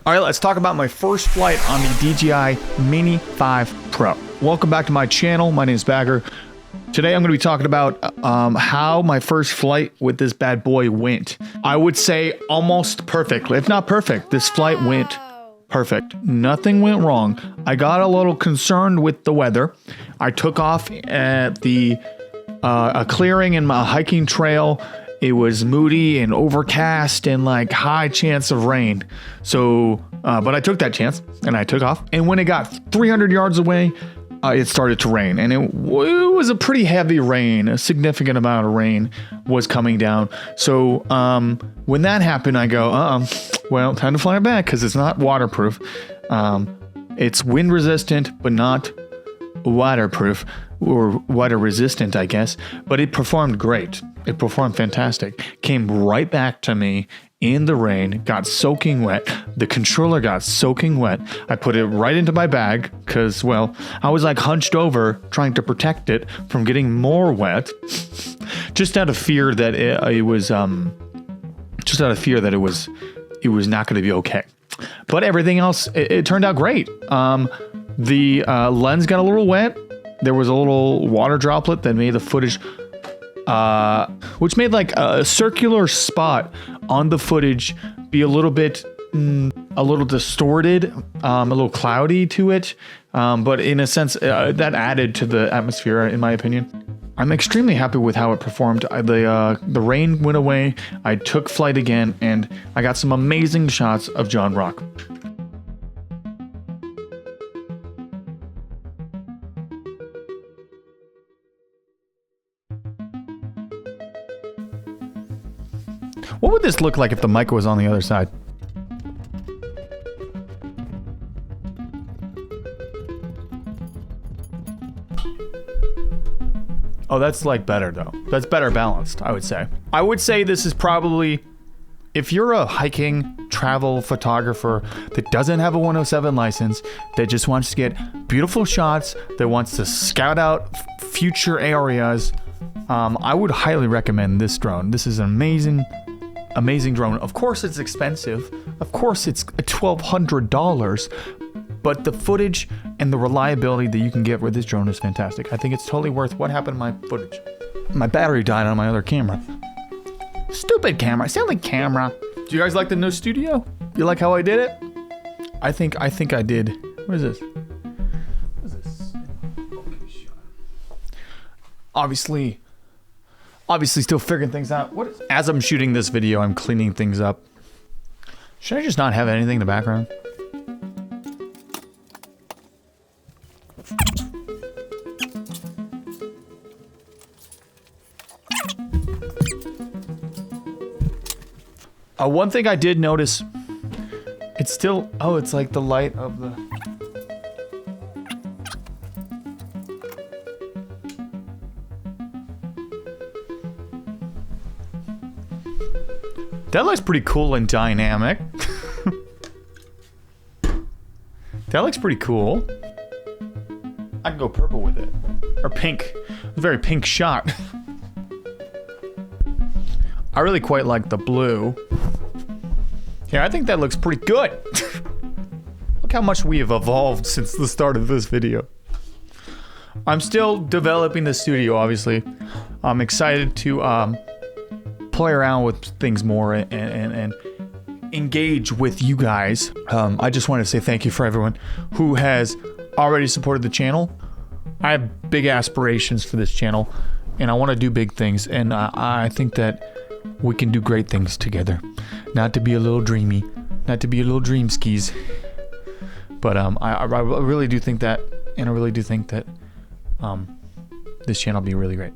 All right, let's talk about my first flight on the DJI Mini 5 Pro. Welcome back to my channel. My name is Bagger. Today I'm going to be talking about how my first flight with this bad boy went. I would say almost perfect. If not perfect, this flight went perfect. Nothing went wrong. I got a little concerned with the weather. I took off at a clearing in my hiking trail. It was moody and overcast and like high chance of rain. So, but I took that chance and I took off. And when it got 300 yards away, it started to rain, and it was a pretty heavy rain. A significant amount of rain was coming down. So when that happened, I go, well, time to fly it back because it's not waterproof. It's wind resistant, but not waterproof, or water resistant, I guess. But it performed great. It performed fantastic. Came right back to me in the rain, got soaking wet. The controller got soaking wet. I put it right into my bag because, well, I was like hunched over trying to protect it from getting more wet, just out of fear that it was not going to be okay. But everything else, it turned out great. The lens got a little wet. There was a little water droplet that made the footage, which made like a circular spot on the footage be a little bit, a little distorted, a little cloudy to it. But in a sense, that added to the atmosphere, in my opinion. I'm extremely happy with how it performed. The rain went away. I took flight again, and I got some amazing shots of John Rock. What would this look like if the mic was on the other side? Oh, that's like better though. That's better balanced, I would say. I would say this is probably, if you're a hiking travel photographer that doesn't have a 107 license, that just wants to get beautiful shots, that wants to scout out future areas, I would highly recommend this drone. This is an amazing drone. Of course it's expensive. Of course it's $1,200, but the footage and the reliability that you can get with this drone is fantastic. I think it's totally worth what happened to my footage. My battery died on my other camera. Stupid camera, silly camera. Do you guys like the new studio? You like how I did it? I think I did. What is this? What is this? Obviously still figuring things out. As I'm shooting this video, I'm cleaning things up. Should I just not have anything in the background? One thing I did notice, it's still, it's like the light of the... That looks pretty cool and dynamic. That looks pretty cool. I can go purple with it. Or pink. A very pink shot. I really quite like the blue. Yeah, I think that looks pretty good. Look how much we have evolved since the start of this video. I'm still developing the studio, obviously. I'm excited to play around with things more and engage with you guys. I just wanted to say thank you for everyone who has already supported the channel. I have big aspirations for this channel, and I want to do big things, and I think that we can do great things together. Not to be a little dreamy, not to be a little dream skis, but I really do think that, and I really do think that this channel will be really great.